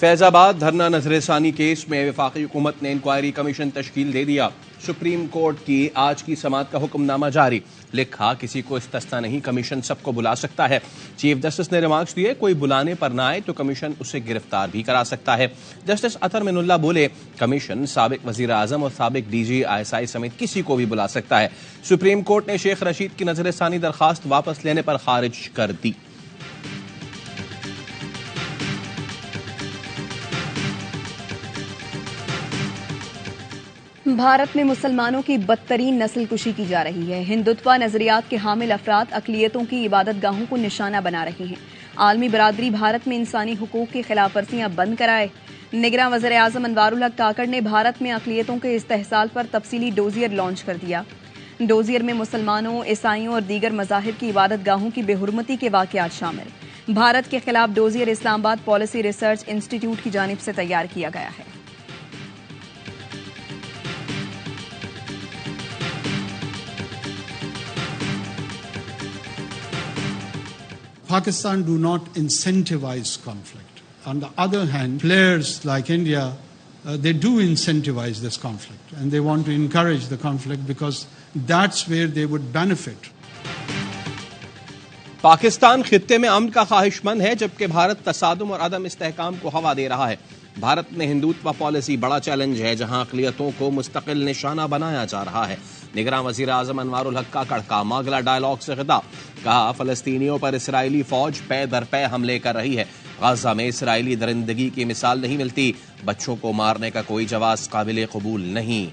फैजाबाद धरना नजरसानी केस में वफाकी हुकूमत ने इंक्वायरी कमीशन तश्कील दे दिया। सुप्रीम कोर्ट की आज की समाअत का हुक्मनामा जारी। लिखा, किसी को इस्तिस्ना नहीं, कमीशन सबको बुला सकता है। चीफ जस्टिस ने रिमार्क्स दिए, कोई बुलाने पर ना आए तो कमीशन उसे गिरफ्तार भी करा सकता है। जस्टिस अतर मिनुल्लाह बोले, कमीशन साबिक वजीर आजम और साबिक DG ISI समेत किसी को भी बुला सकता है। सुप्रीम कोर्ट ने शेख रशीद की नजरसानी दरखास्त वापस लेने पर खारिज कर दी। भारत में मुसलमानों की बदतरीन नस्लकुशी की जा रही है। हिंदुत्व नजरियात के हामिल अफराद अकलियतों की इबादत गाहों को निशाना बना रहे हैं। आलमी बरादरी भारत में इंसानी हुकूक की खिलाफ वर्जियां बंद कराए। निगरां वज़ीर आज़म अनवारुल हक काकड़ ने भारत में अकलियतों के इस्तेहसाल पर तफसीली डोजियर लॉन्च कर दिया। डोजियर में मुसलमानों, ईसाइयों और दीगर मज़ाहिब की इबादत गाहों की बेहुरमती के वाक़यात शामिल। भारत के खिलाफ dossier Islamabad policy research institute की जानिब से तैयार किया गया है। Pakistan do not incentivize conflict. On the other hand, players like India, they do incentivize this conflict, and they want to encourage the conflict because that's where they would benefit. Pakistan खित्ते में अमन का ख्वाहिशमंद है, जबकि भारत तसादुम और अदम इस्तेहकाम को हवा दे रहा है। भारत में हिंदुत्व पॉलिसी बड़ा चैलेंज है, जहां अक़लियतों को मुस्तकिल निशाना बनाया जा रहा है। निगरां वज़ीर आज़म अनवारुल हक काकड़ का मागला डायलॉग से खिताब। कहा, फलस्तीनियों पर इसराइली फौज पै दर पै हमले कर रही है। गाज़ा में इसराइली दरिंदगी की मिसाल नहीं मिलती। बच्चों को मारने का कोई जवाज़ काबिल कबूल नहीं।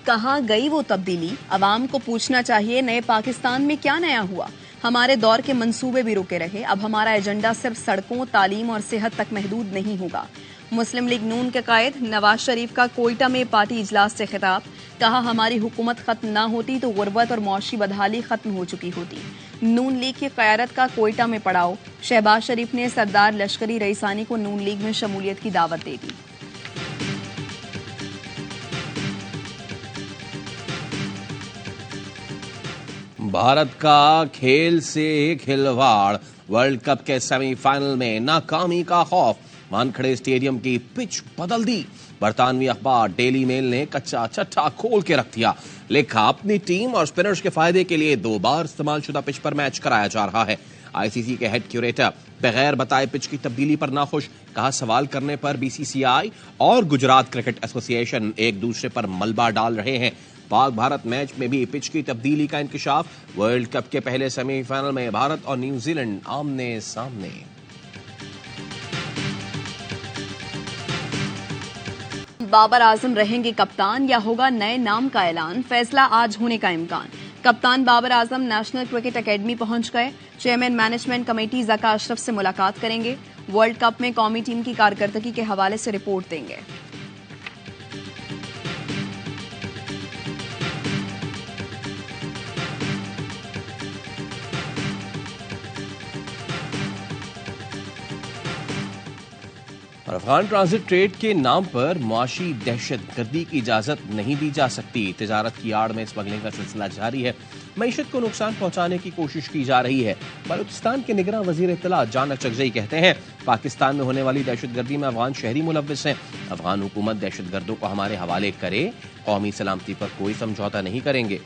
कहाँ गई वो तब्दीली? अवाम को पूछना चाहिए, नए पाकिस्तान में क्या नया हुआ? हमारे दौर के मंसूबे भी रुके रहे। अब हमारा एजेंडा सिर्फ सड़कों, तालीम और सेहत तक महदूद नहीं होगा। मुस्लिम लीग नून के कायद नवाज शरीफ का कोयटा में पार्टी इजलास से खिताब। कहा, हमारी हुकूमत खत्म ना होती तो गुर्बत और मौशी बदहाली खत्म हो चुकी होती। नून लीग की क़यादत का कोयटा में पड़ाव। शहबाज शरीफ ने सरदार लश्करी रईसानी को नून लीग में शमूलियत की दावत दे दी। भारत का खेल से खिलवाड़। वर्ल्ड कप के सेमीफाइनल में नाकामी का खौफ। वानखड़े स्टेडियम की पिच बदल दी। बरतानवी अखबार डेली मेल ने कच्चा चट्टा खोल के रख दिया। लिखा, अपनी टीम और स्पिनर्स के फायदे के लिए 2 बार इस्तेमाल शुदा पिच पर मैच कराया जा रहा है। ICC के हेड क्यूरेटर बगैर बताए पिच की तब्दीली पर नाखुश। कहा, सवाल करने पर BCCI और गुजरात क्रिकेट एसोसिएशन एक दूसरे पर मलबा डाल रहे हैं। पाक भारत मैच में भी पिच की तब्दीली का इंकशाफ। वर्ल्ड कप के पहले सेमीफाइनल में भारत और न्यूजीलैंड आमने सामने। बाबर आजम रहेंगे कप्तान या होगा नए नाम का ऐलान? फैसला आज होने का इम्कान। कप्तान Babar Azam national cricket academy पहुंच गए। Chairman management committee Zaka Ashraf से मुलाकात करेंगे। वर्ल्ड कप में कौमी टीम की कारकर्दगी के हवाले से रिपोर्ट देंगे। अफगान ट्रांजिट ट्रेड के नाम पर मुआशी दहशत गर्दी की इजाजत नहीं दी जा सकती। तिजारत की आड़ में स्मगलिंग का सिलसिला जारी है। मईशत को नुकसान पहुंचाने की कोशिश की जा रही है। बलूचिस्तान के निगरां वजीर इत्तला जान अचकजई कहते हैं, पाकिस्तान में होने वाली दहशत गर्दी में अफगान शहरी मुलव्विस हैं। अफगान हुकूमत दहशत गर्दों को हमारे हवाले करे, कौमी सलामती पर कोई समझौता नहीं करेंगे।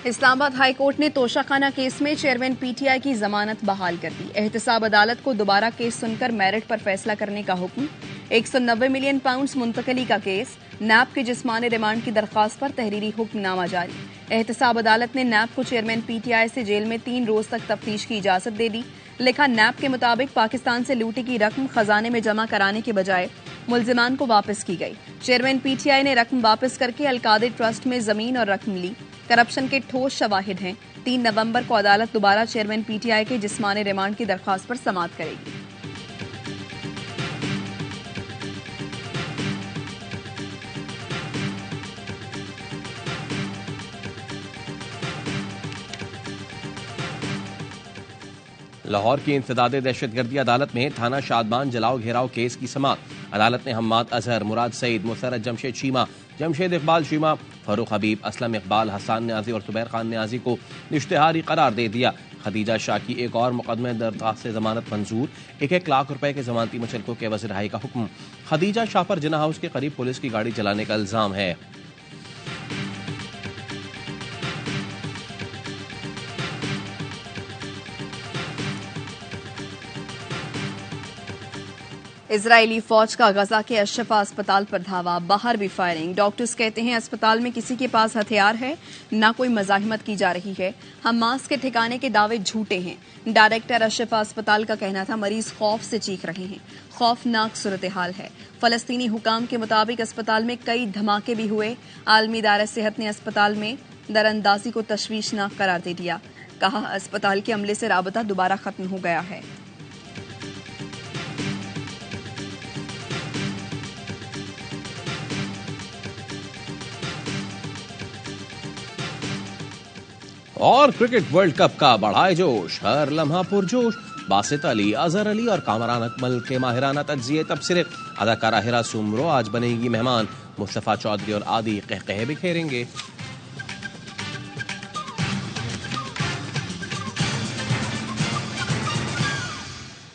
इस्लामाबाद हाई कोर्ट ने तोशाखाना केस में चेयरमैन PTI की जमानत बहाल कर दी। एहतसाब अदालत को दोबारा केस सुनकर मेरिट पर फैसला करने का हुक्म। 190 मिलियन पाउंड मुंतकली का केस। नैब के जिस्मानी रिमांड की दरखास्त पर तहरीरी हुक्मनामा जारी। एहतसाब अदालत ने नैब को चेयरमैन PTI से जेल में 3 रोज तक तफ्तीश की इजाजत दे दी। लिखा, नैब के मुताबिक पाकिस्तान से लूटी की रकम खजाने में जमा कराने के बजाय मुल्जिमान को वापस की गई। चेयरमैन PTI ने रकम वापस करके अलकादिर ट्रस्ट में जमीन और रकम ली। करप्शन के ठोस शवाहिद हैं। 3 नवंबर को अदालत दोबारा चेयरमैन PTI के जिस्मानी रिमांड की दरखास्त पर समाअत करेगी। लाहौर की इंसदादे दहशतगर्दी अदालत में थाना शादमान जलाओ घेराव केस की समाअत। अदालत ने हम्माद अजहर, मुराद सईद, मुसरत जमशेद चीमा जमशेद इकबाल शीमा, फरूख हबीब, असलम इकबाल, हसन न्याजी और जुबैर खान न्याजी को इश्तिहारी करार दे दिया। खदीजा शाह की एक और मुकदमे दरखास्त से जमानत मंजूर। 1-1 लाख रुपए के जमानती मुचलकों के एवज रिहाई का हुक्म। खदीजा शाह पर जिन्ना हाउस के करीब पुलिस की गाड़ी चलाने का इल्जाम है। इजरायली फौज का गजा के अशफा अस्पताल पर धावा, बाहर भी फायरिंग। डॉक्टर्स कहते हैं अस्पताल में किसी के पास हथियार है, ना कोई मजाहिमत की जा रही है। हमास के ठिकाने के दावे झूठे हैं। डायरेक्टर अशफा अस्पताल का कहना था मरीज खौफ से चीख रहे हैं। खौफनाक सूरत हाल है। फलस्तीनी हुकाम के मुताबिक अस्पताल में कई धमाके भी हुए। आलमी इदारा सेहत ने अस्पताल में दरअंदाजी को तशवीशनाक करार दे दिया। कहा अस्पताल के अमले से राबता दोबारा खत्म हो गया है। और क्रिकेट वर्ल्ड कप का बढ़ाए जोश, हर लम्हा पुरजोश। बासित अली, अजहर अली और कामरान अकमल के माहिराना तज्जिए तबसरे। अदाकारा हिरा सुमरो आज बनेगी मेहमान। मुस्तफा चौधरी और आदि कहकहे बिखेरेंगे।